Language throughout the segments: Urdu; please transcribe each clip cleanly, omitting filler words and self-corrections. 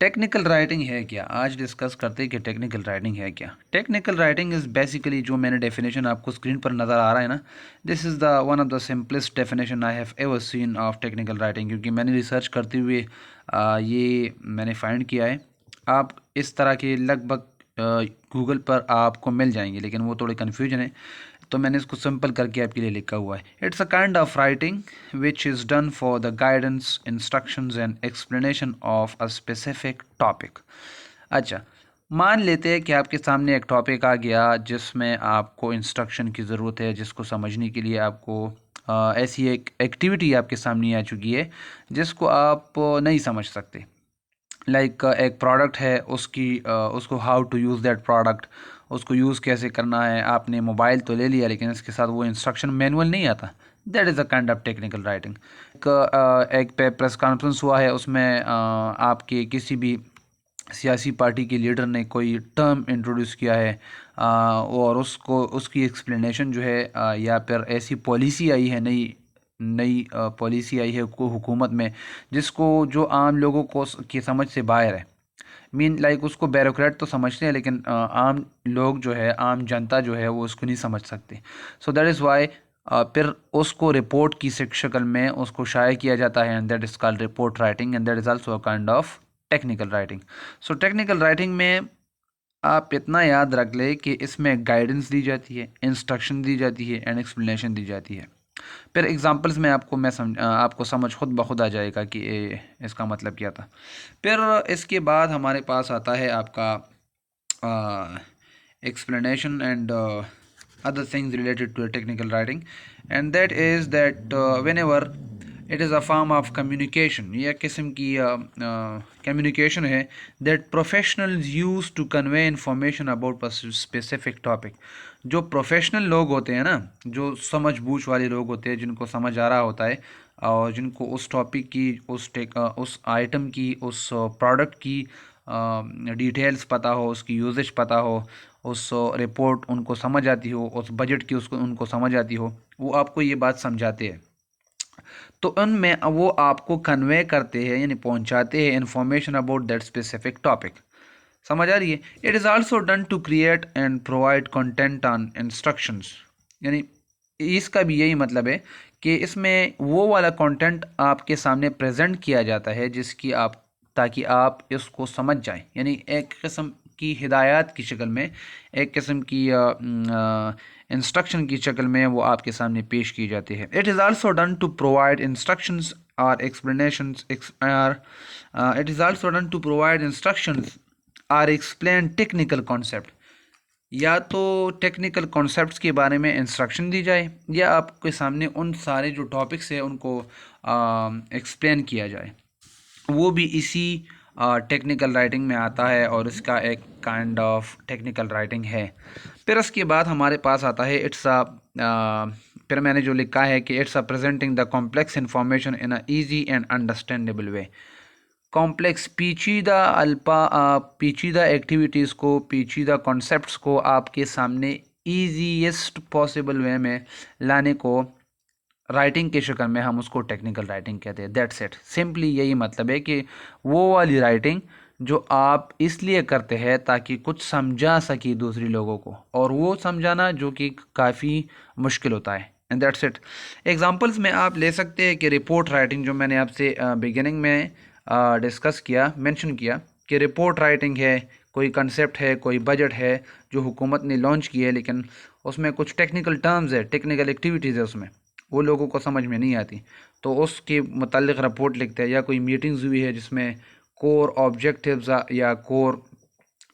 ٹیکنیکل رائٹنگ ہے کیا؟ آج ڈسکس کرتے ہیں کہ ٹیکنیکل رائٹنگ ہے کیا. ٹیکنیکل رائٹنگ از بیسیکلی جو میں نے ڈیفینیشن آپ کو اسکرین پر نظر آ رہا ہے نا، this is the one of the simplest definition I have ever seen of technical writing, کیونکہ میں نے ریسرچ کرتے ہوئے یہ میں نے فائنڈ کیا ہے. آپ اس طرح کے لگ بھگ گوگل پر آپ کو مل جائیں گے، لیکن وہ تھوڑے کنفیوژن ہے، تو میں نے اس کو سمپل کر کے آپ کے لیے لکھا ہوا ہے. It's a kind of writing which is done for the guidance instructions and explanation of a specific topic. اچھا، مان لیتے ہیں کہ آپ کے سامنے ایک ٹاپک آ گیا جس میں آپ کو انسٹرکشن کی ضرورت ہے، جس کو سمجھنے کے لیے آپ کو ایسی ایک ایکٹیویٹی آپ کے سامنے آ چکی ہے جس کو آپ نہیں سمجھ سکتے. لائک ایک پروڈکٹ ہے، اس کو how to use that product, اس کو یوز کیسے کرنا ہے. آپ نے موبائل تو لے لیا لیکن اس کے ساتھ وہ انسٹرکشن مینول نہیں آتا. That is a kind of technical writing. ایک پریس کانفرنس ہوا ہے، اس میں آپ کے کسی بھی سیاسی پارٹی کے لیڈر نے کوئی ٹرم انٹروڈیوس کیا ہے، اور اس کی ایکسپلینیشن جو ہے، یا پھر ایسی پالیسی آئی ہے، نئی پالیسی آئی ہے حکومت میں، جس کو جو عام لوگوں کو کی سمجھ سے باہر ہے. لائک اس کو بیوروکریٹ تو سمجھتے ہیں، لیکن عام لوگ جو ہے، عام جنتا جو ہے، وہ اس کو نہیں سمجھ سکتے. سو دیٹ از وائی پھر اس کو رپورٹ کی شکل میں اس کو شائع کیا جاتا ہے، and that is called report writing, and that is also a kind of technical writing. So technical writing میں آپ اتنا یاد رکھ لیں کہ اس میں گائیڈنس دی جاتی ہے، انسٹرکشن دی جاتی ہے، اینڈ ایکسپلینیشن دی جاتی ہے. پھر ایگزامپلس میں آپ کو سمجھ خود بخود آ جائے گا کہ اس کا مطلب کیا تھا. پھر اس کے بعد ہمارے پاس آتا ہے آپ کا explanation and other things related to a technical writing, and that is that whenever it is a form of communication، یہ قسم کی communication ہے that professionals use to convey information about a specific topic. جو پروفیشنل لوگ ہوتے ہیں نا، جو سمجھ بوجھ والے لوگ ہوتے ہیں، جن کو سمجھ آ رہا ہوتا ہے، اور جن کو اس ٹاپک کی، اس آئٹم کی، اس پروڈکٹ کی ڈیٹیلز پتہ ہو، اس کی یوزیج پتہ ہو، اس رپورٹ ان کو سمجھ آتی ہو، اس بجٹ کی ان کو سمجھ آتی ہو، وہ آپ کو یہ بات سمجھاتے ہیں. تو ان میں وہ آپ کو کنوے کرتے ہیں، یعنی پہنچاتے ہیں information about that specific topic. سمجھ آ رہی ہے؟ It is also done to create and provide content on instructions. یعنی اس کا بھی یہی مطلب ہے کہ اس میں وہ والا کنٹینٹ آپ کے سامنے پریزنٹ کیا جاتا ہے جس کی تاکہ آپ اس کو سمجھ جائیں. یعنی ایک قسم کی ہدایات کی شکل میں، ایک قسم کی انسٹرکشن کی شکل میں وہ آپ کے سامنے پیش کی جاتی ہے. It is also done to provide instructions اور explanations it is also done to provide instructions اور ایکسپلین ٹیکنیکل کانسیپٹ. یا تو ٹیکنیکل کانسیپٹس کے بارے میں انسٹرکشن دی جائے، یا آپ کے سامنے ان سارے جو ٹاپکس ہیں ان کو ایکسپلین کیا جائے. وہ بھی اسی ٹیکنیکل رائٹنگ میں آتا ہے، اور اس کا ایک کائنڈ آف ٹیکنیکل رائٹنگ ہے. پھر اس کے بعد ہمارے پاس آتا ہے پھر میں نے جو لکھا ہے کہ it's presenting the complex information in a easy and understandable way. Complex پیچیدہ ایکٹیویٹیز کو، پیچیدہ کانسیپٹس کو آپ کے سامنے ایزیسٹ پاسبل وے میں لانے کو رائٹنگ کے شکل میں ہم اس کو ٹیکنیکل رائٹنگ کہتے ہیں. That's it. سمپلی یہی مطلب ہے کہ وہ والی رائٹنگ جو آپ اس لیے کرتے ہیں تاکہ کچھ سمجھا سکی دوسری لوگوں کو، اور وہ سمجھانا جو کہ کافی مشکل ہوتا ہے. And that's it. ایگزامپلس میں آپ لے سکتے ہیں کہ رپورٹ رائٹنگ، جو میں نے آپ سے بگننگ میں ڈسکس کیا، مینشن کیا کہ رپورٹ رائٹنگ ہے، کوئی کنسیپٹ ہے، کوئی بجٹ ہے جو حکومت نے لانچ کی ہے، لیکن اس میں کچھ ٹیکنیکل ٹرمز ہے، ٹیکنیکل ایکٹیویٹیز ہے، اس میں وہ لوگوں کو سمجھ میں نہیں آتی، تو اس کے متعلق رپورٹ لکھتے ہیں. یا کوئی میٹنگز ہوئی ہے جس میں کور آبجیکٹیوز یا کور،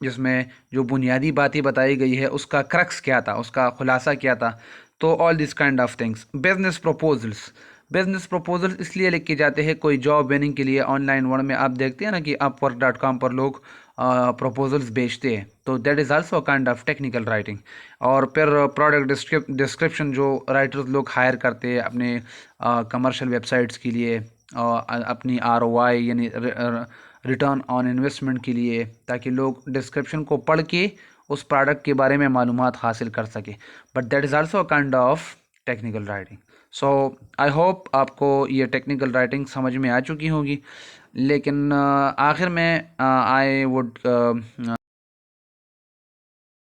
جس میں جو بنیادی باتیں بتائی گئی ہے، اس کا کرکس کیا تھا، اس کا خلاصہ کیا تھا. تو all this kind of things. Business proposals اس لیے لکھ کے جاتے ہیں کوئی جاب وننگ کے لیے. آن لائن ورلڈ میں آپ دیکھتے ہیں نا کہ upwork.com پر لوگ پروپوزلس بیچتے ہیں، تو that is also kind of technical writing. اور پھر پروڈکٹ ڈسکرپشن جو رائٹرز لوگ ہائر کرتے ہیں اپنے کمرشل ویب سائٹس کے لیے، اپنی ROI یعنی ریٹرن آن انویسٹمنٹ کے لیے، تاکہ لوگ ڈسکرپشن کو پڑھ کے اس پروڈکٹ کے بارے میں معلومات حاصل کر سکے. But that is also kind of technical writing. So I hope آپ کو یہ ٹیکنیکل رائٹنگ سمجھ میں آ چکی ہوگی. لیکن آخر میں آئی وڈ